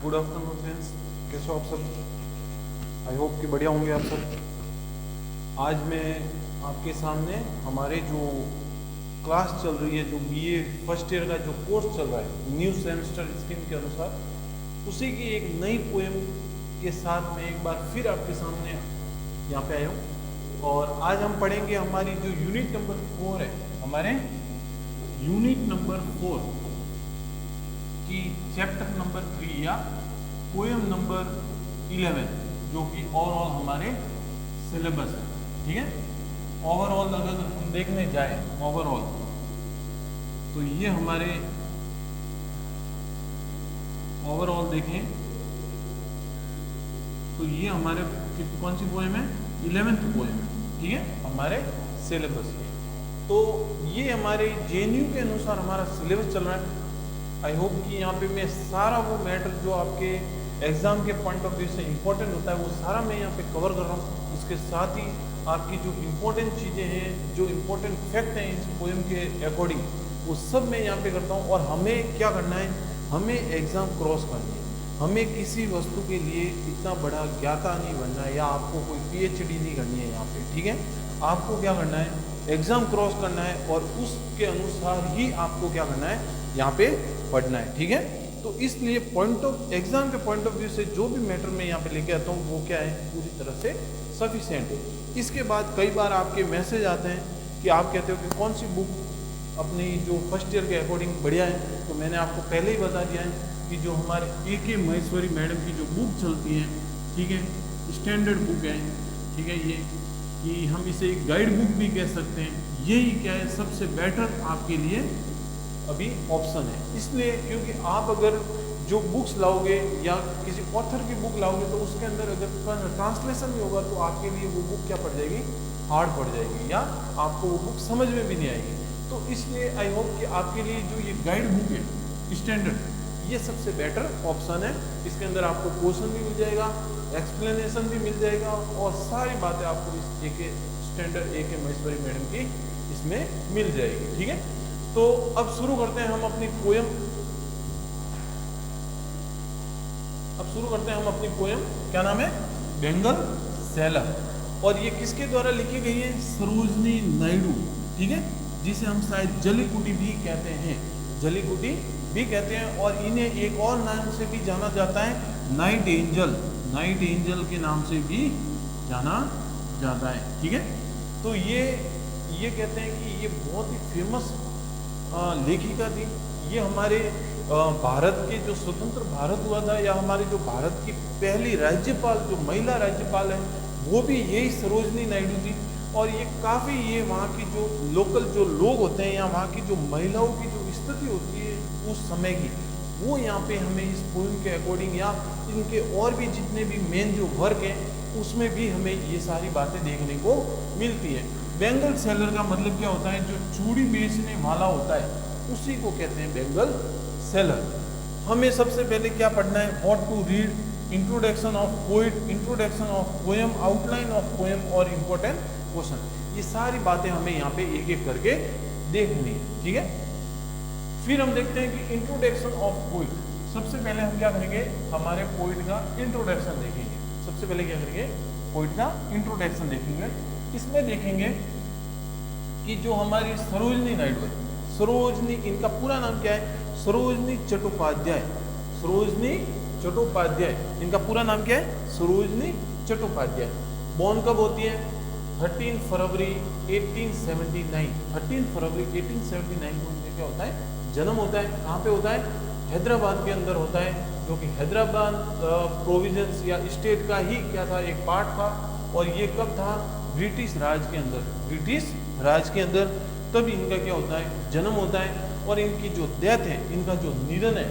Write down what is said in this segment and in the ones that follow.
Good afternoon friends, कैसे हो आप सब। आई होप कि बढ़िया होंगे आप सब। आज मैं आपके सामने हमारे जो क्लास चल रही है, जो बीए फर्स्ट ईयर का जो कोर्स चल रहा है न्यू सेमेस्टर स्कीम के अनुसार, उसी की एक नई पोएम के साथ मैं एक बार फिर आपके सामने यहाँ पे आया हूँ। और आज हम पढ़ेंगे हमारी जो यूनिट नंबर 4 है, हमारे यूनिट नंबर 4 की चैप्टर नंबर 3 या पोएम नंबर 11, जो कि ओवरऑल हमारे सिलेबस है। ठीक है, ओवरऑल अगर हम देखने जाए ओवरऑल, तो ये हमारे ओवरऑल देखें तो ये हमारे कौन सी पोएम है, 11th पोएम है। ठीक है, हमारे सिलेबस की। तो ये हमारे जेएनयू के अनुसार हमारा सिलेबस चल रहा है। आई होप कि यहाँ पे मैं सारा वो मैटर जो आपके एग्जाम के पॉइंट ऑफ व्यू से इम्पोर्टेंट होता है वो सारा मैं यहाँ पे कवर कर रहा हूँ। इसके साथ ही आपकी जो इम्पोर्टेंट चीज़ें हैं, जो इम्पोर्टेंट फैक्ट हैं इस पोएम के अकॉर्डिंग, वो सब मैं यहाँ पे करता हूँ। और हमें क्या करना है, हमें एग्ज़ाम क्रॉस करनी है। हमें किसी वस्तु के लिए इतना बड़ा ज्ञाता नहीं बनना है, या आपको कोई पीएचडी नहीं करनी है यहाँ पे। ठीक है, आपको क्या करना है, एग्ज़ाम क्रॉस करना है और उसके अनुसार ही आपको क्या करना है, यहाँ पे पढ़ना है। ठीक है, तो इसलिए पॉइंट ऑफ एग्जाम के पॉइंट ऑफ व्यू से जो भी मैटर मैं यहाँ पे लेके आता हूँ वो क्या है, पूरी तरह से सफिशिएंट है। इसके बाद कई बार आपके मैसेज आते हैं कि आप कहते हो कि कौन सी बुक अपनी जो फर्स्ट ईयर के अकॉर्डिंग बढ़िया है। तो मैंने आपको पहले ही बता दिया है कि जो हमारे AK महेश्वरी मैडम की जो बुक चलती है, ठीक है, स्टैंडर्ड बुक है, ठीक है, ये कि हम इसे एक गाइड बुक भी कह सकते हैं। यही क्या है, सबसे बेटर आपके लिए अभी ऑप्शन है। इसलिए क्योंकि आप अगर जो बुक्स लाओगे या किसी ऑथर की बुक लाओगे तो उसके अंदर अगर ट्रांसलेशन नहीं होगा तो आपके लिए वो बुक क्या पड़ जाएगी, हार्ड पड़ जाएगी, या आपको वो बुक समझ में भी नहीं आएगी। तो इसलिए आई होप कि आपके लिए जो ये गाइड बुक है स्टैंडर्ड, ये सबसे बेटर ऑप्शन है। इसके अंदर आपको क्वेश्चन भी मिल जाएगा, एक्सप्लेनेशन भी मिल जाएगा, और सारी बातें आपको इस स्टैंडर्ड AK महेश्वरी मैडम की इसमें मिल जाएगी। ठीक है, तो अब शुरू करते हैं हम अपनी पोएम। क्या नाम है, बेंगल सेलर। और ये किसके द्वारा लिखी गई है, सरोजनी नायडू। ठीक है, जिसे हम शायद जलीकुटी भी कहते हैं, जलीकुटी भी कहते हैं। और इन्हें एक और नाम से भी जाना जाता है, नाइट एंजल, नाइट एंजल के नाम से भी जाना जाता है। ठीक है, तो ये कहते हैं कि ये बहुत ही फेमस लेखिका थी। ये हमारे भारत के जो स्वतंत्र भारत हुआ था, या हमारे जो भारत की पहली राज्यपाल, जो महिला राज्यपाल है, वो भी यही सरोजनी नायडू थी। और ये काफ़ी, ये वहाँ की जो लोकल जो लोग होते हैं, या वहाँ की जो महिलाओं की जो स्थिति होती है उस समय की, वो यहाँ पे हमें इस पोएम के अकॉर्डिंग, या इनके और भी जितने भी मेन जो वर्क हैं उसमें भी हमें ये सारी बातें देखने को मिलती है। बेंगल सेलर का मतलब क्या होता है, जो चूड़ी बेचने वाला होता है उसी को कहते हैं बेंगल सेलर। हमें सबसे पहले क्या पढ़ना है, what to read, introduction of poet, introduction of poem, outline of poem और इम्पोर्टेंट क्वेश्चन। ये सारी बातें हमें यहाँ पे एक एक करके देखनी है। ठीक है, फिर हम देखते हैं कि इंट्रोडक्शन ऑफ पोइट। सबसे पहले हम क्या करेंगे, हमारे पोइट का इंट्रोडक्शन देखेंगे। सबसे पहले क्या करेंगे, पोइट का इंट्रोडक्शन देखेंगे। इसमें देखेंगे कि जो हमारी सरोजनी नायडू है, सरोजनी, इनका पूरा नाम क्या है, सरोजनी चट्टोपाध्याय, सरोजनी चट्टोपाध्याय, इनका पूरा नाम क्या है, सरोजनी चट्टोपाध्याय। बॉर्न कब होती है, 13 फरवरी 1879, 13 फरवरी 1879 को उनका क्या होता है, जन्म होता है। कहाँ पे होता है, हैदराबाद के अंदर होता है, जो कि हैदराबाद प्रोविंस या स्टेट का ही क्या था, एक पार्ट था। और ये कब था, ब्रिटिश राज के अंदर, ब्रिटिश राज के अंदर तब इनका क्या होता है, जन्म होता है। और इनकी जो डेथ है, इनका जो निधन है,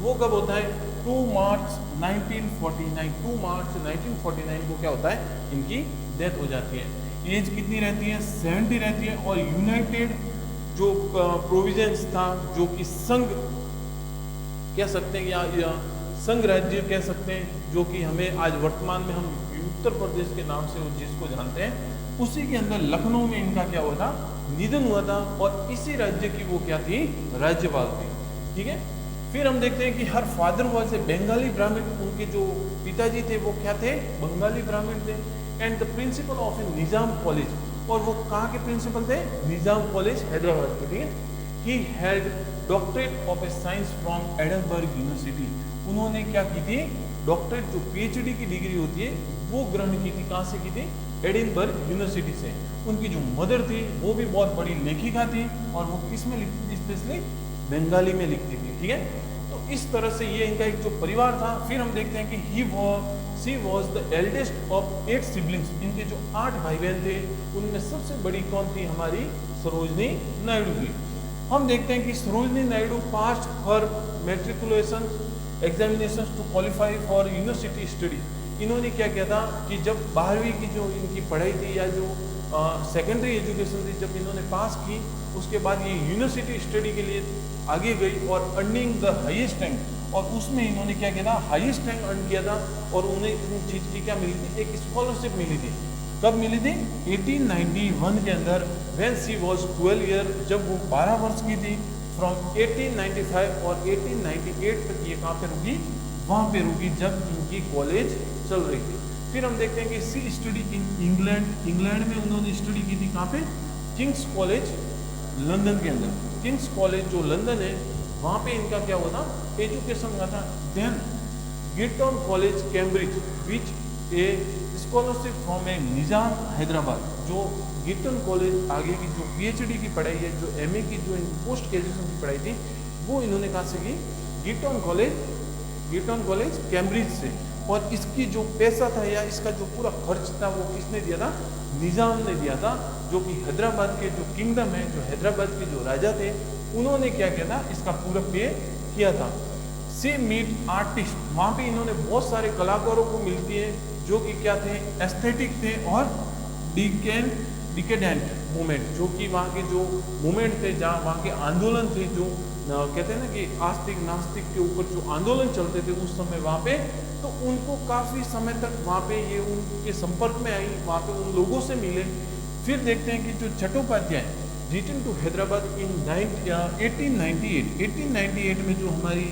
वो कब होता है, 2 मार्च 1949, 2 मार्च 1949 को क्या होता है, इनकी डेथ हो जाती है। एज कितनी रहती है, 70 रहती है। और यूनाइटेड जो प्रोविजंस था, जो कि संघ कह सकते हैं, या संघ राज्य कह सकते हैं, जो कि हमें आज वर्तमान में हम उत्तर प्रदेश के नाम से जिसको जानते हैं, उसी के अंदर लखनऊ में इनका क्या हुआ था, निधन हुआ था। और इसी राज्य की वो क्या थी, राज्यपाल थी। ठीक है, फिर हम देखते हैं कि her father was a Bengali ब्राह्मण, उनके जो पिताजी थे वो क्या थे, बंगाली ब्राह्मण थे। And the principle of A Nizam college, और वो कहाँ के प्रिंसिपल थे, निजाम कॉलेज हैदराबाद के, ठीक है। He had doctorate of A science from Edinburgh university, उन्होंने क्या की थी, डॉक्टरेट जो पीएचडी की डिग्री होती है वो ग्रहण की थी, कहाँ से की थी, एडिनबर्ग यूनिवर्सिटी से। उनकी जो मदर थी वो भी बहुत बड़ी लेखिका थी, और वो किस में लिखती थी, स्पेशली बंगाली में लिखती थी, ठीक है। तो इस तरह से ये इनका एक जो परिवार था। फिर हम देखते हैं कि she was the eldest of 8 siblings, इनके जो 8 भाई बहन थे उनमें सबसे बड़ी कौन थी, हमारी सरोजनी नायडू थी। हम देखते हैं कि Sarojini Naidu pass her matriculation examination to qualify for university study. इन्होंने क्या किया था कि जब 12वीं की जो इनकी पढ़ाई थी या जो सेकेंडरी एजुकेशन थी, जब इन्होंने पास की उसके बाद ये यूनिवर्सिटी स्टडी के लिए आगे गई और अर्निंग द हाईएस्ट रैंक, और उसमें इन्होंने क्या किया था, हाईएस्ट रैंक अर्न किया था। और उन्हें इन चीज़ की क्या मिली थी, एक स्कॉलरशिप मिली थी। कब मिली थी, 1891 के अंदर, व्हेन शी वॉज 12 ईयर, जब वो 12 वर्ष की थी। फ्रॉम 1895 और 1898 तक ये कहाँ पे रुकी, वहाँ पे रुकी जब इनकी कॉलेज चल रही थी। फिर हम देखते हैं कि सी स्टडी इन इंग्लैंड, इंग्लैंड में उन्होंने स्टडी की थी, कहाँ पे, किंग्स कॉलेज लंदन के अंदर। किंग्स कॉलेज जो लंदन है वहाँ पे इनका क्या हुआ था, एजुकेशन हुआ था। Then Girton College Cambridge which a scholarship from a Nizam Hyderabad, जो गिटन कॉलेज आगे की जो पीएचडी की पढ़ाई है, जो एमए की जो पोस्ट ग्रेजुएशन की पढ़ाई थी, वो इन्होंने कहाँ से की, गिटन कॉलेज कैम्ब्रिज से। और इसकी जो पैसा था या इसका जो पूरा खर्च था वो किसने दिया था, निजाम ने दिया था, जो कि हैदराबाद के जो किंगडम है, जो हैदराबाद के जो राजा थे, उन्होंने क्या किया था, इसका पूरा पे किया था। से मीट आर्टिस्ट, वहाँ पे इन्होंने बहुत सारे कलाकारों को मिलती है जो कि क्या थे, एस्थेटिक थे और डिकेडेंट मूवमेंट, जो कि वहाँ के जो मूवमेंट थे, जहाँ वहाँ के आंदोलन थे, जो कहते हैं ना कि आस्तिक नास्तिक के ऊपर जो आंदोलन चलते थे उस समय वहाँ पे, तो उनको काफ़ी समय तक वहाँ पे ये उनके संपर्क में आई, वहाँ पे उन लोगों से मिले। फिर देखते हैं कि जो चट्टोपाध्याय रिटर्न टू हैदराबाद इन 1898 में, जो हमारी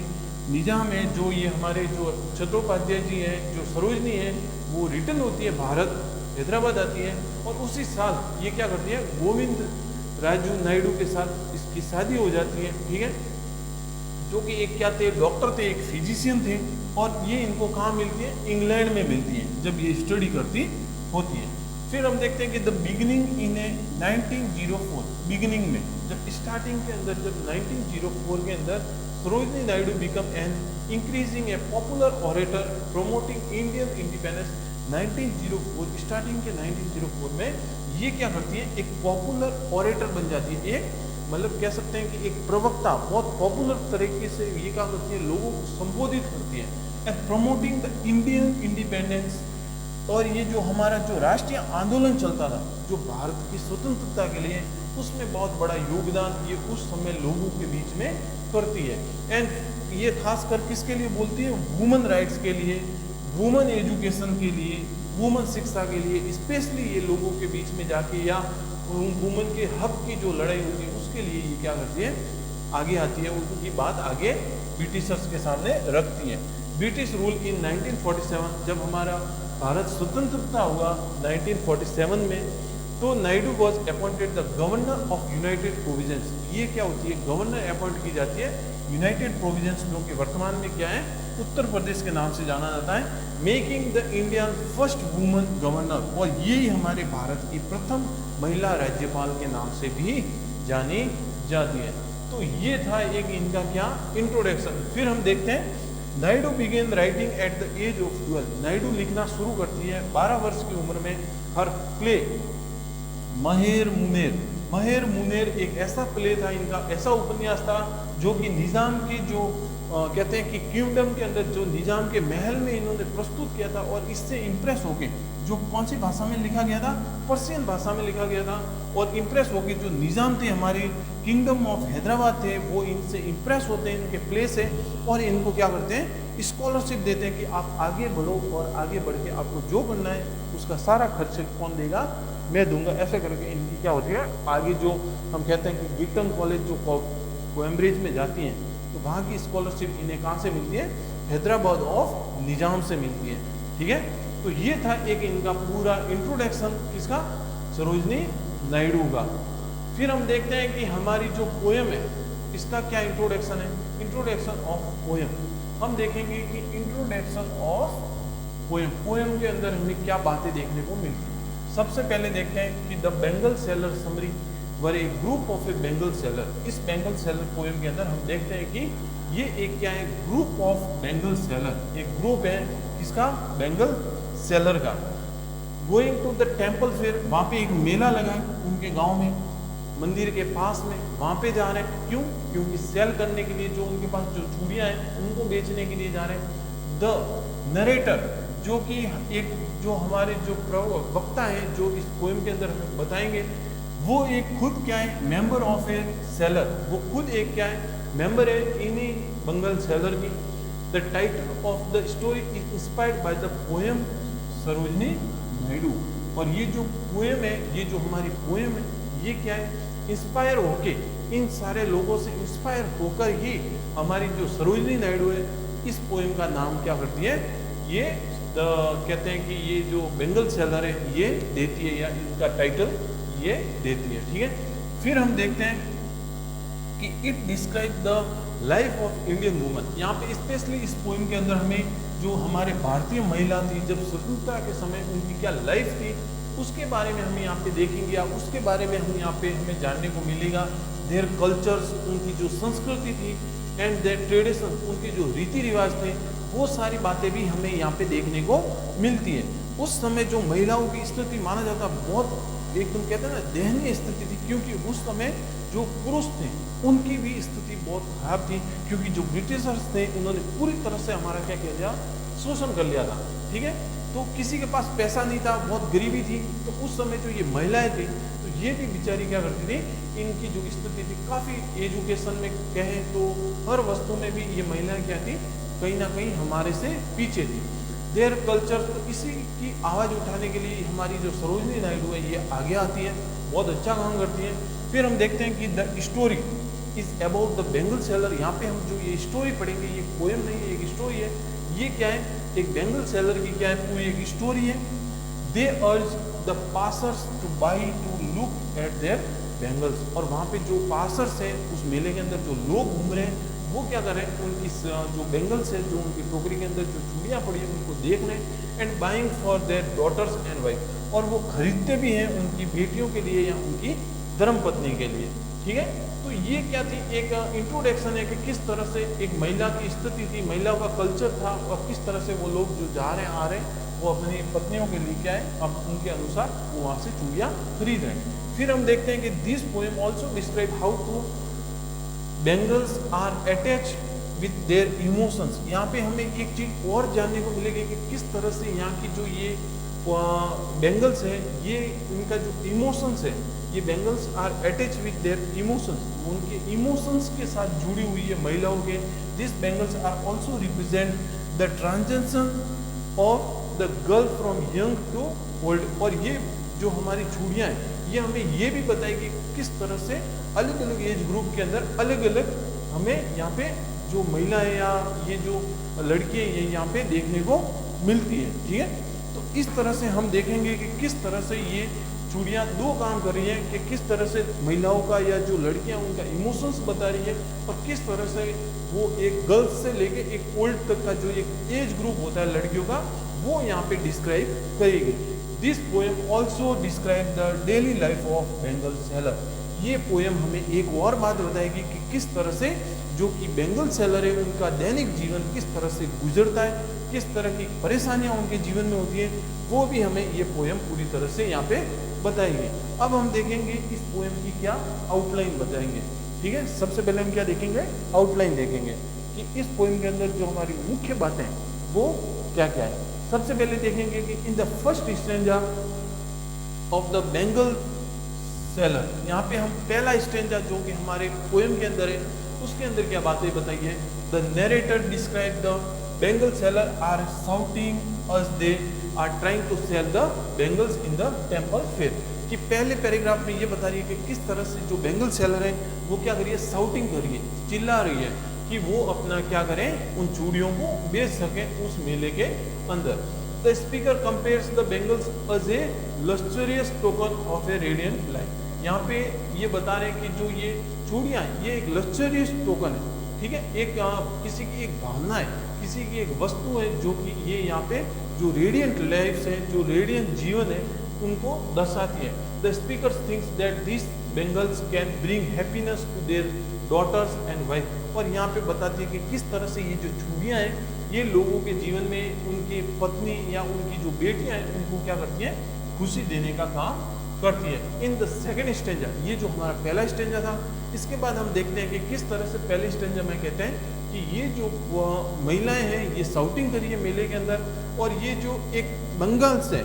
निजाम है, जो ये हमारे जो चट्टोपाध्याय जी हैं, जो सरोजनी है, वो रिटर्न होती है भारत, हैदराबाद आती है। और उसी साल ये क्या करती है, गोविंद राजू नायडू के साथ इसकी शादी हो जाती है, ठीक है, जो कि एक क्या थे, डॉक्टर थे, एक फिजिशियन थे। और ये इनको कहाँ मिलती है, इंग्लैंड में मिलती है, जब ये स्टडी करती होती है। फिर हम देखते हैं कि the beginning in A 1904, beginning में, जब स्टार्टिंग के अंदर, जब 1904 के अंदर Sarojini Naidu become an increasing A popular orator promoting Indian independence. 1904 starting के 1904 में ये क्या करती है, एक पॉपुलर ऑरेटर बन जाती है, एक मतलब कह सकते हैं कि एक प्रवक्ता, बहुत पॉपुलर तरीके से ये क्या करती है, लोगों को संबोधित करती है, and promoting the Indian independence. और ये जो हमारा जो राष्ट्रीय आंदोलन चलता था, जो भारत की स्वतंत्रता के लिए, उसमें बहुत बड़ा योगदान ये उस समय लोगों के बीच में करती है। एंड ये खासकर किसके लिए बोलती है, वुमेन राइट्स के लिए, वुमेन एजुकेशन के लिए, वुमेन शिक्षा के लिए, स्पेशली ये लोगों के बीच में जाके या वुमेन के हक की जो लड़ाई होती है उसके लिए ये क्या करती है, आगे आती है, उनकी बात आगे ब्रिटिशर्स के सामने रखती है। ब्रिटिश रूल इन 1947, जब हमारा भारत स्वतंत्रता हुआ 1947 में, तो Naidu was appointed the governor of United provinces. ये क्या होती है, गवर्नर अपॉइंट की जाती है यूनाइटेड प्रोविंसेस, जो कि वर्तमान में क्या है, उत्तर प्रदेश के नाम से जाना जाता है, making the India first woman governor. और ये हमारे भारत की प्रथम महिला राज्यपाल के नाम से भी जानी जाती है। तो ये था एक इनका क्या इंट्रोडक्शन। फिर हम देखते हैं Naidu began writing at the age of 12। Naidu लिखना शुरू करती है 12 वर्ष की उम्र में। हर प्ले महेर मुनेर एक ऐसा प्ले था इनका, ऐसा उपन्यास था जो कि निजाम के जो कहते हैं कि किंगडम के अंदर, जो निजाम के महल में इन्होंने प्रस्तुत किया था, और इससे इम्प्रेस होके, जो कौन सी भाषा में लिखा गया था, पर्शियन भाषा में लिखा गया था, और इम्प्रेस होके जो निजाम थे, हमारे किंगडम ऑफ हैदराबाद थे, वो इनसे इम्प्रेस होते हैं, इनके प्ले से, और इनको क्या करते हैं, स्कॉलरशिप देते हैं कि आप आगे बढ़ो, और आगे बढ़ के आपको जो करना है उसका सारा खर्च कौन देगा, मैं दूंगा। ऐसे करके इनकी क्या होती है, आगे जो हम कहते हैं कि गिटन कॉलेज जो कैम्ब्रिज में जाती हैं, तो वहाँ की स्कॉलरशिप इन्हें कहाँ से मिलती है? हैदराबाद ऑफ निजाम से मिलती है। ठीक है, तो ये था एक इनका पूरा इंट्रोडक्शन किसका? सरोजनी नायडू का। फिर हम देखते हैं कि हमारी जो पोयम है इसका क्या इंट्रोडक्शन है? Introduction of poem. हम देखेंगे कि इंट्रोडक्शन ऑफ पोयम, पोयम के अंदर हमें क्या बातें देखने को मिलती है। सबसे पहले देखते हैं कि the bangle seller summary were A group of A Bengal seller. इस बेंगल सेलर पोयम के अंदर हम देखते हैं कि ये एक क्या है? ग्रुप ऑफ बेंगल सेलर, एक ग्रुप है किसका? बेंगल सेलर का। गोइंग टू द टेम्पल, फिर वहाँ पे एक मेला लगा है उनके गांव में, मंदिर के पास में, वहाँ पे जा रहे हैं। क्यों? क्योंकि सेल करने के लिए, जो उनके पास जो चूड़ियाँ हैं उनको बेचने के लिए जा रहे हैं। द नरेटर, जो कि एक जो हमारे जो वक्ता है जो इस पोएम के अंदर हमें बताएंगे, वो एक खुद क्या है? मेंबर ऑफ ए सेलर, वो खुद एक क्या है? मेंबर है इन्हीं बंगाल सेलर की। The title of the story is inspired by the poem Sarojini Naidu. और ये जो पोएम है, ये जो हमारी पोएम है, ये क्या है? इंस्पायर होके, इन सारे लोगों से इंस्पायर होकर ही हमारी जो सरोजनी नायडू है, इस पोएम का नाम क्या करती है? ये कहते हैं कि ये जो बेंगल सेलर है ये देती है, या इनका टाइटल ये देती है। ठीक है, फिर हम देखते हैं कि it describe the life of Indian woman. यहाँ पे स्पेशली इस पोएम के अंदर हमें जो हमारे भारतीय महिला थी, जब स्वतंत्रता के समय उनकी क्या लाइफ थी, उसके बारे में हम यहाँ पे देखेंगे, या उसके बारे में हम यहाँ पे हमें जानने को मिलेगा। देयर कल्चर्स, उनकी जो संस्कृति थी, एंड देयर ट्रेडिशन, उनके जो रीति रिवाज थे, वो सारी बातें भी हमें यहाँ पे देखने को मिलती है। उस समय जो महिलाओं की स्थिति माना जाता बहुत एकदम कहते हैं ना दयनीय स्थिति थी, क्योंकि उस समय जो पुरुष थे उनकी भी स्थिति बहुत खराब थी, क्योंकि जो ब्रिटिशर्स थे उन्होंने पूरी तरह से हमारा क्या किया था? शोषण कर लिया था। ठीक है, तो किसी के पास पैसा नहीं था, बहुत गरीबी थी, तो उस समय जो ये महिलाएं थी, तो ये भी बेचारी क्या करती थी? इनकी जो स्थिति थी, काफ़ी एजुकेशन में कहें तो हर वस्तु में भी ये महिलाएं क्या थी? कहीं ना कहीं हमारे से पीछे थी। देयर कल्चर, तो इसी की आवाज़ उठाने के लिए हमारी जो सरोजनी नायडू है ये आगे आती है, बहुत अच्छा काम करती है। फिर हम देखते हैं कि the story is about the bangle seller. यहाँ पे हम जो ये स्टोरी पढ़ेंगे, ये पोएम नहीं है, एक स्टोरी है। ये क्या है? एक बेंगल सेलर की क्या है? पूरी एक स्टोरी है। They urge the passers to buy to look at their bangles. और वहाँ पे जो पासर्स हैं उस मेले के अंदर जो लोग घूम रहे हैं, वो क्या कर रहे हैं? उनकी जो बेंगल्स है, जो उनकी टोकरी के अंदर जो चूड़ियाँ पड़ी है, उनको देख रहे हैं। And buying for their daughters and wife, और वो खरीदते भी हैं उनकी बेटियों के लिए या उनकी धर्मपत्नी के लिए। ठीक है, तो ये क्या थी? एक इंट्रोडक्शन है कि किस तरह से एक महिला की स्थिति थी, महिलाओं का कल्चर था, और किस तरह से वो लोग जो जा रहे हैं आ रहे हैं, वो अपनी पत्नियों के लिए क्या है? अब उनके अनुसार वो वहाँ से चूड़ियाँ खरीद रहे हैं। फिर हम देखते हैं कि this poem also describe how to bangles are attached with their emotions. यहाँ पे हमें एक चीज़ और जानने को मिलेगी कि किस तरह से यहाँ की जो ये बेंगल्स है, ये इनका जो इमोशंस है, ये bangles are attach with their emotions, उनके इमोशंस के साथ जुड़ी हुई है महिलाओं के। This bangles are also represent the transaction of the girl from young to old. और ये जो हमारी चूड़ियाँ हैं, ये हमें ये भी बताएगी किस तरह से अलग अलग एज ग्रुप के अंदर अलग अलग हमें यहाँ पे जो महिलाएं या ये जो लड़कियाँ ये यहाँ पे देखने को मिलती है। ठीक है, तो इस तरह से हम देखेंगे कि किस तरह से ये चूड़ियाँ दो काम कर रही हैं, कि किस तरह से महिलाओं का या जो लड़कियाँ उनका इमोशंस बता रही है, और किस तरह से वो एक गर्ल्स से लेके एक ओल्ड तक का जो एक एज ग्रुप होता है लड़कियों का, वो यहाँ पे डिस्क्राइब करेगी। This poem also describe the daily life of Bengal seller. ये पोएम हमें एक और बात बताएगी कि किस तरह से जो कि बेंगल सेलर है उनका दैनिक जीवन किस तरह से गुजरता है, किस तरह की परेशानियां उनके जीवन में होती हैं, वो भी हमें ये पोएम पूरी तरह से यहाँ पे बताएंगे। अब हम देखेंगे इस पोएम की क्या आउटलाइन बताएंगे। ठीक है, सबसे पहले हम क्या देखेंगे? आउटलाइन देखेंगे कि इस पोएम के अंदर जो हमारी मुख्य बातें वो क्या क्या है। सबसे पहले देखेंगे कि in the first stanza of the bangle seller, यहाँ पे हम पहला स्टैंजा जो कि हमारे पोएम के अंदर है, उसके अंदर क्या बातें बताई है? The narrator describe the bangle seller are shouting as they are trying to sell the bangles in the temple fair. कि पहले पैराग्राफ में ये बता रही है कि किस तरह से जो बेंगल सेलर है वो क्या कर रही है? शाउटिंग कर रही है, चिल्ला रही है कि वो अपना क्या करें, उन चूड़ियों को बेच सकें उस मेले के अंदर। The speaker compares the bangles as a lustrous token of a radiant life. यहाँ पे ये बता रहे हैं कि जो ये चूड़ियाँ ये एक लस्टरियस टोकन है, ठीक है, एक किसी की एक भावना है, किसी की एक वस्तु है जो कि ये यहाँ पे जो रेडियंट लाइफ है, जो रेडियंट जीवन है, उनको दर्शाती है। The speaker thinks that this bangles can bring happiness to their daughters and wife. और यहाँ पे बताती है कि किस तरह से ये जो चूड़ियाँ हैं ये लोगों के जीवन में उनकी पत्नी या उनकी जो बेटियाँ हैं उनको क्या करती हैं, खुशी देने का काम करती है। इन द सेकेंड स्टेंजा, ये जो हमारा पहला स्टेंजा था, इसके बाद हम देखते हैं कि किस तरह से पहले स्टेंजा में कहते हैं कि ये जो महिलाएं हैं ये शाउटिंग करी है मेले के अंदर, और ये जो एक बंगाल्स है,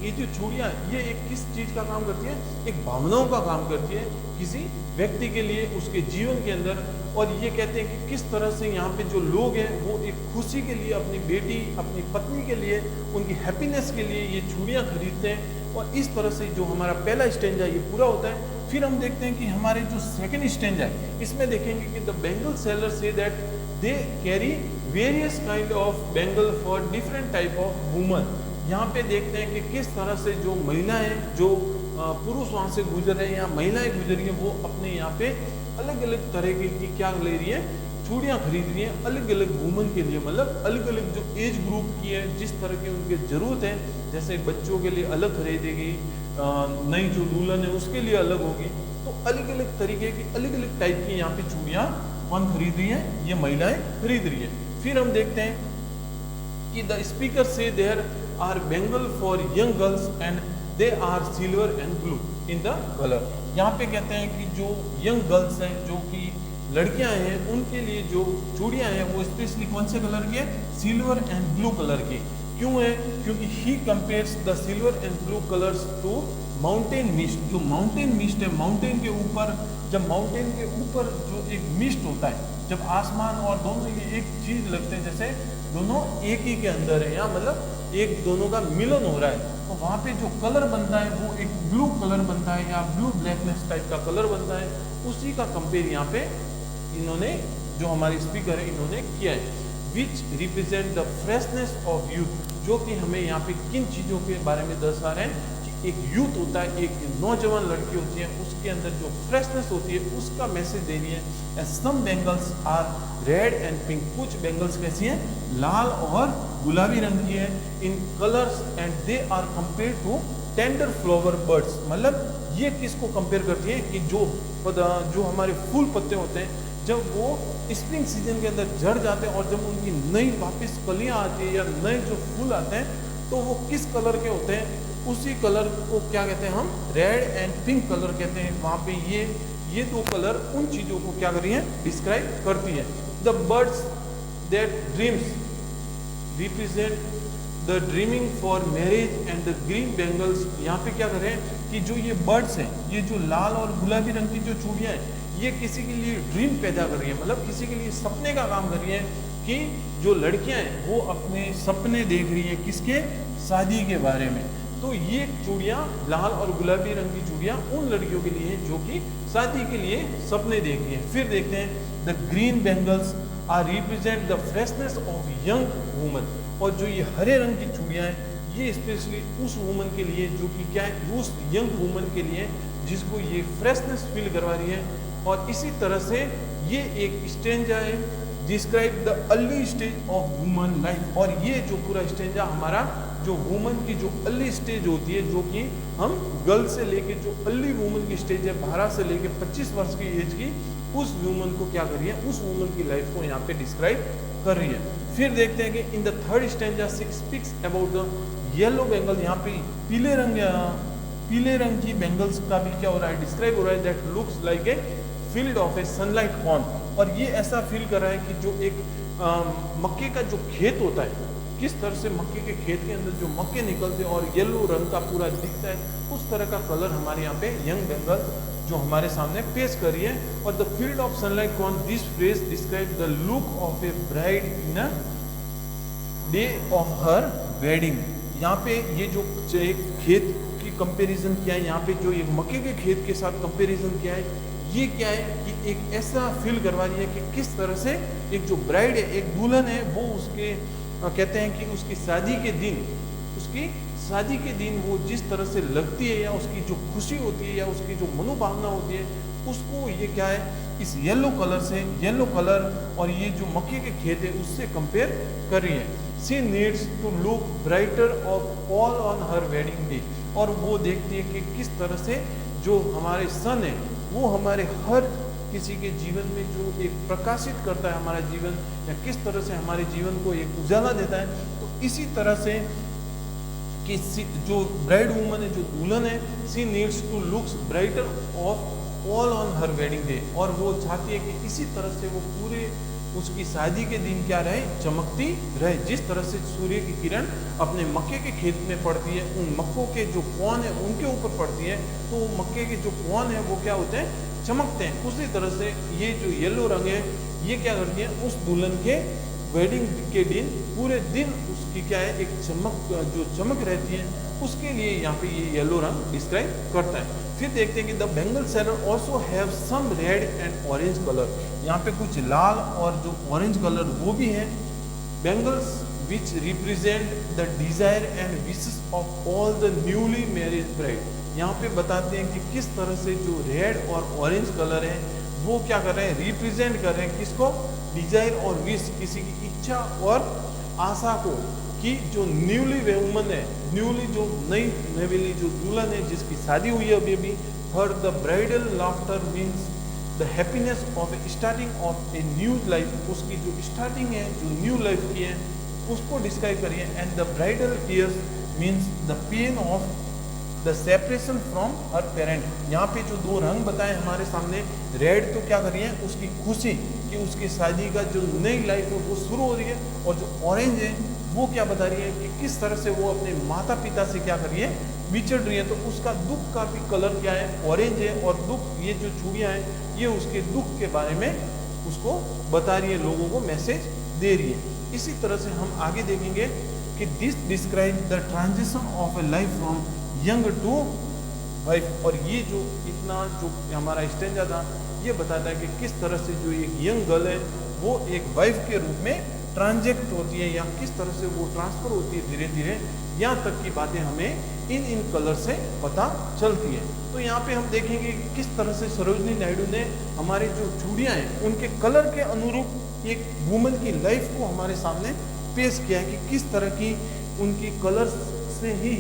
ये जो चूड़ियाँ ये एक किस चीज़ का काम करती है, एक भावनाओं का काम करती है किसी व्यक्ति के लिए उसके जीवन के अंदर। और ये कहते हैं कि किस तरह से यहाँ पे जो लोग हैं वो एक खुशी के लिए अपनी बेटी, अपनी पत्नी के लिए, उनकी हैप्पीनेस के लिए ये चूड़ियाँ खरीदते हैं। और इस तरह से जो हमारा पहला स्टेंजा ये पूरा होता है। फिर हम देखते हैं कि हमारे जो सेकंड स्टेंजा है इसमें देखेंगे कि the bangle seller say that they carry various kind of Bengal for different type of woman. यहाँ पे देखते हैं कि किस तरह से जो महिलाएं, जो पुरुष वहाँ से गुजर रहे हैं या महिलाएं गुजर रही हैं, वो अपने यहाँ पे अलग अलग तरह की क्या ले रही है, चूड़ियाँ खरीद रही हैं अलग अलग वुमन के लिए, मतलब अलग अलग जो एज ग्रुप की है, जिस तरह की उनकी ज़रूरत है। जैसे बच्चों के लिए अलग खरीदेगी, नई जो दुल्हन है उसके लिए अलग होगी। तो अलग अलग तरीके की अलग अलग टाइप की यहाँ पे चूड़ियाँ कौन खरीद रही हैं, ये महिलाएं खरीद रही है। फिर हम देखते हैं कि the speaker says there are bangle for young girls and they are silver and blue in the colour. यहाँ पे कहते हैं कि जो यंग गर्ल्स हैं, जो कि लड़कियां हैं, उनके लिए जो चूड़ियां हैं वो स्पेशली कौन से कलर की है, सिल्वर एंड ब्लू कलर की। क्यों है, क्योंकि he compares the silver and blue colours to mountain mist. जो माउंटेन मिस्ट है, माउंटेन के ऊपर, जब माउंटेन के ऊपर जो एक मिस्ट होता है, जब आसमान और दोनों ये एक चीज लगते हैं, जैसे दोनों एक ही के अंदर है, या मतलब एक दोनों का मिलन हो रहा है, तो वहाँ पे जो कलर बनता है वो एक ब्लू कलर बनता है या ब्लू ब्लैकनेस टाइप का कलर बनता है। उसी का कंपेयर यहाँ पे इन्होंने, जो हमारे स्पीकर है, इन्होंने किया है। विच represent the freshness of youth, जो कि हमें यहाँ पे किन चीज़ों के बारे में दर्शा रहे हैं कि एक यूथ होता है, एक नौजवान लड़की होती है, उसके अंदर जो फ्रेशनेस होती है उसका मैसेज दे रही है। Some bangles are red and pink, कुछ बेंगल्स कैसी हैं, लाल और गुलाबी रंग की है, in colours, and they are compare to tender flower birds. मतलब ये किसको कंपेयर करती है कि जो हमारे फूल पत्ते होते हैं, जब वो स्प्रिंग सीजन के अंदर झड़ जाते हैं और जब उनकी नई वापस कलियां आती है या नए जो फूल आते हैं, तो वो किस कलर के होते हैं, उसी कलर को क्या कहते हैं हम, रेड एंड पिंक कलर कहते हैं। वहाँ पे ये दो कलर उन चीज़ों को क्या कर रही हैं, डिस्क्राइब करती है। The birds that dreams represent the dreaming for marriage and the green bangles. यहाँ पे क्या करें कि जो ये बर्ड्स हैं, ये जो लाल और गुलाबी रंग की जो चूड़ियाँ हैं, ये किसी के लिए ड्रीम पैदा कर रही है, मतलब किसी के लिए सपने का काम कर रही है कि जो लड़कियां हैं वो अपने सपने देख रही है, किसके, शादी के बारे में। तो ये चूड़ियाँ, लाल और गुलाबी रंग की चूड़ियाँ उन लड़कियों के लिए है जो कि शादी के लिए सपने देख रही है। फिर देखते हैं the green bangles are represent the freshness of young woman, और जो ये हरे रंग की चूड़ियाँ हैं ये स्पेशली उस वुमन के लिए जो कि क्या है, उस यंग वुमन के लिए जिसको ये फ्रेशनेस फील करवा रही है। और इसी तरह से ये एक स्टेंजा है, describe the early stage of woman life. और ये जो पूरा स्टेंजा हमारा जो वुमन की जो अर्ली स्टेज होती है, जो कि हम गर्ल से लेके जो अर्ली वुमन की स्टेज है 12 से लेके 25 वर्ष की एज की, उस वुमन को क्या कर रही है, उस वुमन की लाइफ को यहाँ पे डिस्क्राइब कर रही है। फिर देखते हैं कि in the third stanza speaks about the yellow Bengal. यहाँ पे पीले रंग की बेंगल्स का भी क्या हो रहा है, डिस्क्राइब हो रहा है, that looks like a field of A sunlight corn. और ये ऐसा फील कर रहा है कि जो एक मक्के का जो खेत होता है, किस तरह से मक्के के खेत के अंदर जो मक्के निकलते हैं और येलो रंग का पूरा दिखता है, उस तरह का कलर हमारे यहाँ पे यंग बेंगल जो हमारे सामने पेश कर रही है। और the field of sunlight corn, this phrase describe the look of A bride in a day of her wedding. यहाँ पे ये जो एक खेत की कंपैरिजन किया है, यहाँ पे जो एक मक्के के खेत के साथ कंपैरिजन किया है, ये क्या है कि एक ऐसा फील करवा रही है कि किस तरह से एक जो ब्राइड है, एक दुल्हन है, वो उसके कहते हैं कि उसकी शादी के दिन वो जिस तरह से लगती है, या उसकी जो खुशी होती है, या उसकी जो मनोभावना होती है, उसको ये क्या है, इस येलो कलर और ये जो मक्के के खेत है उससे कंपेयर कर रही है। She needs to look brighter of all on her wedding day, और वो देखती है कि किस तरह से जो हमारे सन है वो हमारे हर किसी के जीवन में जो एक प्रकाशित करता है हमारा जीवन, या किस तरह से हमारे जीवन को एक उजाला देता है। तो इसी तरह से कि जो ब्राइड वूमन है, जो दुल्हन है, she needs to looks brighter of all on her wedding day, और वो चाहती है कि इसी तरह से वो पूरे उसकी शादी के दिन क्या रहे, चमकती रहे। जिस तरह से सूर्य की किरण अपने मक्के के खेत में पड़ती है, उन मक्कों के जो कौन है उनके ऊपर पड़ती है, तो मक्के के जो कौन है वो क्या होते हैं, चमकते हैं। उसी तरह से ये जो येलो रंग है ये क्या करती है, उस दुल्हन के वेडिंग के दिन पूरे दिन उसकी क्या है, एक चमक रहती है, उसके लिए यहाँ पे ये येलो रंग डिस्क्राइब करता है। फिर देखते हैं कि the bangle seller also have some red and orange colour, यहाँ पे कुछ लाल और जो ऑरेंज कलर वो भी है। Bangles which represent the desire and wishes of all the newly marriage bride, यहाँ पे बताते हैं कि किस तरह से जो रेड और ऑरेंज कलर है वो क्या कर रहे हैं, रिप्रेजेंट कर रहे हैं किसको, डिजायर और विश, किसी की इच्छा और आशा को, कि जो न्यूली वुमन है, न्यूली जो नवेली जो दुल्हन है जिसकी शादी हुई है अभी, हर the bridal laughter means the happiness of starting of a new life, उसकी जो स्टार्टिंग है, जो न्यू लाइफ की है उसको डिस्क्राइब करिए। And the bridal tears means the pain of the separation from her parent, यहाँ पे जो दो रंग बताए हमारे सामने, रेड तो क्या कर रही है, उसकी खुशी कि उसकी शादी का जो नई लाइफ है वो शुरू हो रही है, और जो ऑरेंज है वो क्या बता रही है कि किस तरह से वो अपने माता पिता से क्या कर रही है, विछड़ रही है। तो उसका दुख का भी कलर क्या है, ऑरेंज है, और दुख ये जो चूड़ियाँ हैं ये उसके दुख के बारे में उसको बता रही है, लोगों को मैसेज दे रही है। इसी तरह से हम आगे देखेंगे कि this describe the transition of a life from young to wife, और ये जो इतना जो हमारा स्टेंजा था ये बताता है कि किस तरह से जो एक यंग गर्ल है वो एक वाइफ के रूप में ट्रांजेक्ट होती है, या किस तरह से वो ट्रांसफर होती है धीरे धीरे, यहाँ तक की बातें हमें इन कलर से पता चलती है। तो यहाँ पे हम देखेंगे कि किस तरह से सरोजनी नायडू ने हमारे जो चूड़ियाँ हैं उनके कलर के अनुरूप एक वुमन की लाइफ को हमारे सामने पेश किया है, कि किस तरह की उनकी कलर से ही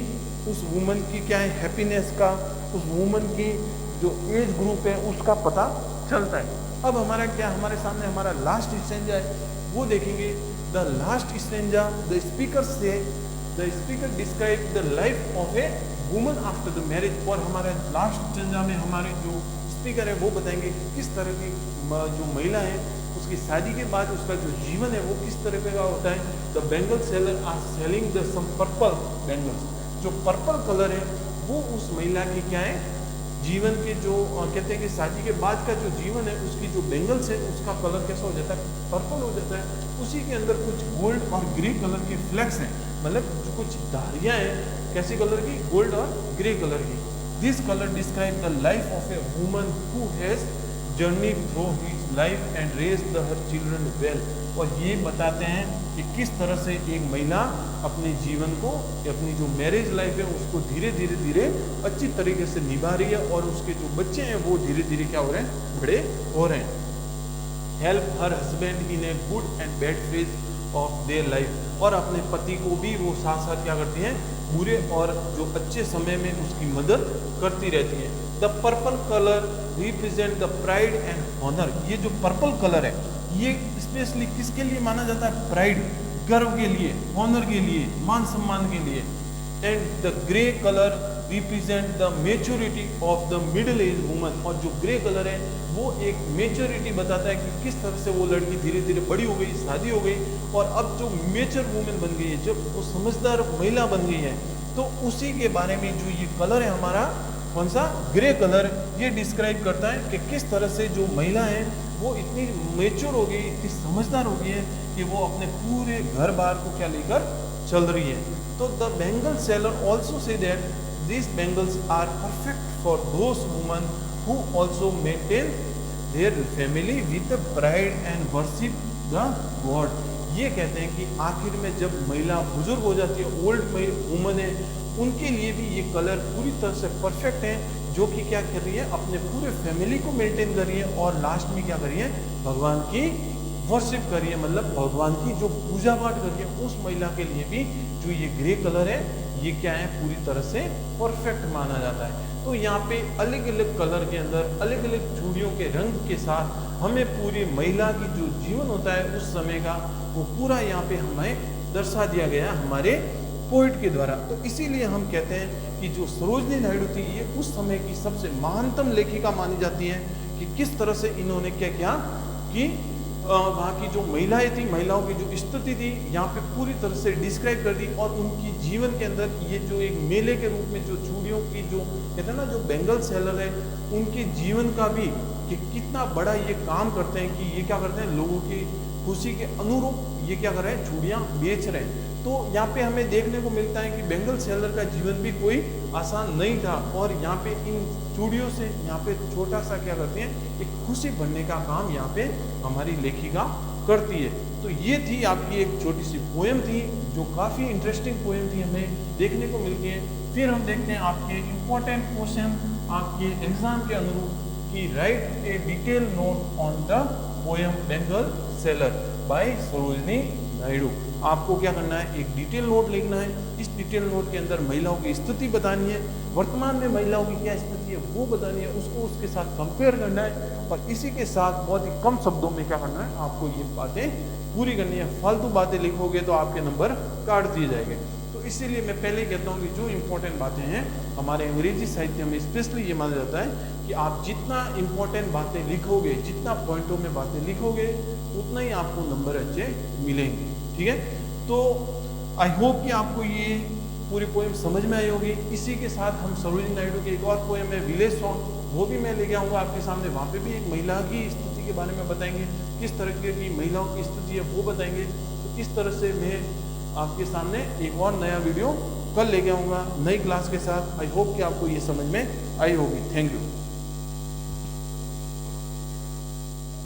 उस वुमन की क्या है, हैप्पीनेस का, उस वुमन की जो एज ग्रुप है उसका पता चलता है। अब हमारा क्या, हमारे सामने हमारा लास्ट स्टेंजा है वो देखेंगे। The last stanza, the speaker describe the life of a woman after the marriage, और हमारे लास्ट स्टेंजा में हमारे जो स्पीकर है वो बताएंगे किस तरह की जो महिला है उसकी शादी के बाद उसका जो जीवन है वो किस तरह का होता है। The bangle seller are selling the some purple bangles, जो पर्पल कलर है वो उस महिला की क्या है, जीवन के जो कहते हैं कि शादी के बाद का जो जीवन है उसकी जो बेंगल्स है उसका कलर कैसा हो जाता है, पर्पल हो जाता है। उसी के अंदर कुछ गोल्ड और ग्रे कलर के फ्लैक्स हैं, मतलब जो कुछ धारियाँ हैं कैसी कलर की, गोल्ड और ग्रे कलर की। This colour describe the life of a woman who has journey through his life and raise the her children well, और ये बताते हैं कि किस तरह से एक महिला अपने जीवन को, अपनी जो मैरिज लाइफ है उसको धीरे धीरे अच्छी तरीके से निभा रही है, और उसके जो बच्चे हैं वो धीरे धीरे क्या हो रहे हैं, बड़े हो रहे हैं। Help her husband in a good and bad phase of their life, और अपने पति को भी वो साथ साथ क्या करती हैं, बुरे और जो अच्छे समय में उसकी मदद करती रहती है। The purple colour represent the pride and honour, ये जो पर्पल कलर है ये स्पेशली किसके लिए माना जाता है, प्राइड, गर्व के लिए, ऑनर के लिए, मान सम्मान के लिए। And the grey colour represent the maturity of the middle age woman, और जो ग्रे कलर है वो एक मेच्योरिटी बताता है कि किस तरह से वो लड़की धीरे धीरे बड़ी हो गई, शादी हो गई, और अब जो मेच्योर वुमन बन गई है, जब वो समझदार महिला बन गई है, तो उसी के बारे में जो ये कलर है हमारा कौन सा, ग्रे कलर, ये डिस्क्राइब करता है कि किस तरह से जो महिला है वो इतनी मेच्योर हो गई, इतनी समझदार हो गई है कि वो अपने पूरे घर बार को क्या लेकर चल रही है। तो the bangle seller also say that these bangles are perfect for those women who also maintain their family with pride and worship the God। ये कहते हैं कि आखिर में जब महिला बुजुर्ग हो जाती है, ओल्ड वुमन है, उनके लिए भी ये कलर पूरी तरह से परफेक्ट है, जो कि क्या कर रही है, अपने पूरे फैमिली को मेंटेन कर रही है और लास्ट में क्या कर रही है, भगवान की वर्शिप कर रही है, मतलब भगवान की जो पूजा पाठ कर रही है, उस महिला के लिए भी जो ये ग्रे कलर है, ये क्या है, पूरी तरह से परफेक्ट माना जाता है। तो यहाँ पे अलग अलग कलर के अंदर अलग अलग चूड़ियों के रंग के साथ हमें पूरी महिला की जो जीवन होता है उस समय का, वो पूरा यहाँ पे हमें दर्शा दिया गया हमारे पोइट के द्वारा। तो इसीलिए हम कहते हैं कि जो सरोजनी नायडू थी, ये उस समय की सबसे महानतम लेखिका मानी जाती है, कि किस तरह से इन्होंने क्या किया कि वहाँ की जो महिलाएं थी, महिलाओं की जो स्थिति थी, यहाँ पे पूरी तरह से डिस्क्राइब कर दी, और उनकी जीवन के अंदर ये जो एक मेले के रूप में जो चूड़ियों की जो कहते हैं ना, जो बेंगल सेलर है, उनके जीवन का भी कि कितना बड़ा ये काम करते हैं, कि ये क्या करते हैं, लोगों की खुशी के अनुरूप ये क्या कर रहे हैं, चूड़ियाँ बेच रहे हैं। तो यहाँ पे हमें देखने को मिलता है कि बेंगल सेलर का जीवन भी कोई आसान नहीं था, और यहाँ पे इन चूड़ियों से यहाँ पे छोटा सा क्या करते हैं, एक खुशी भरने का काम यहाँ पे हमारी लेखिका करती है। तो ये थी आपकी एक छोटी सी पोएम थी, जो काफ़ी इंटरेस्टिंग पोएम थी, हमें देखने को मिलती है। फिर हम देखते हैं आपके इम्पोर्टेंट क्वेश्चन आपके एग्जाम के अनुरूप, कि write a detail note on the poem bangle seller by Sarojini Naidu. आपको क्या करना है, एक डिटेल नोट लिखना है। इस डिटेल नोट के अंदर महिलाओं की स्थिति बतानी है, वर्तमान में महिलाओं की क्या स्थिति है वो बतानी है, उसको उसके साथ कंपेयर करना है, और इसी के साथ बहुत ही कम शब्दों में क्या करना है, आपको ये बातें पूरी करनी है। फालतू बातें लिखोगे तो आपके नंबर काट दिए जाएंगे। तो इसीलिए मैं पहले ही कहता हूँ कि जो इंपॉर्टेंट बातें हैं, हमारे अंग्रेजी साहित्य में स्पेशली ये माना जाता है कि आप जितना इंपॉर्टेंट बातें लिखोगे, जितना पॉइंटों में बातें लिखोगे, उतना ही आपको नंबर अच्छे मिलेंगे। ठीक है, तो आई होप कि आपको ये पूरी पोएम समझ में आई होगी। इसी के साथ हम सरोजिनी नायडू की एक और पोएम है विलेज सॉन्ग, वो भी मैं लेके आऊँगा आपके सामने। वहाँ पे भी एक महिला की स्थिति के बारे में बताएंगे, किस तरह की महिलाओं की स्थिति है वो बताएंगे। तो इस तरह से मैं आपके सामने एक और नया वीडियो कल लेके आऊँगा नई क्लास के साथ। आई होप कि आपको ये समझ में आई होगी। Thank you.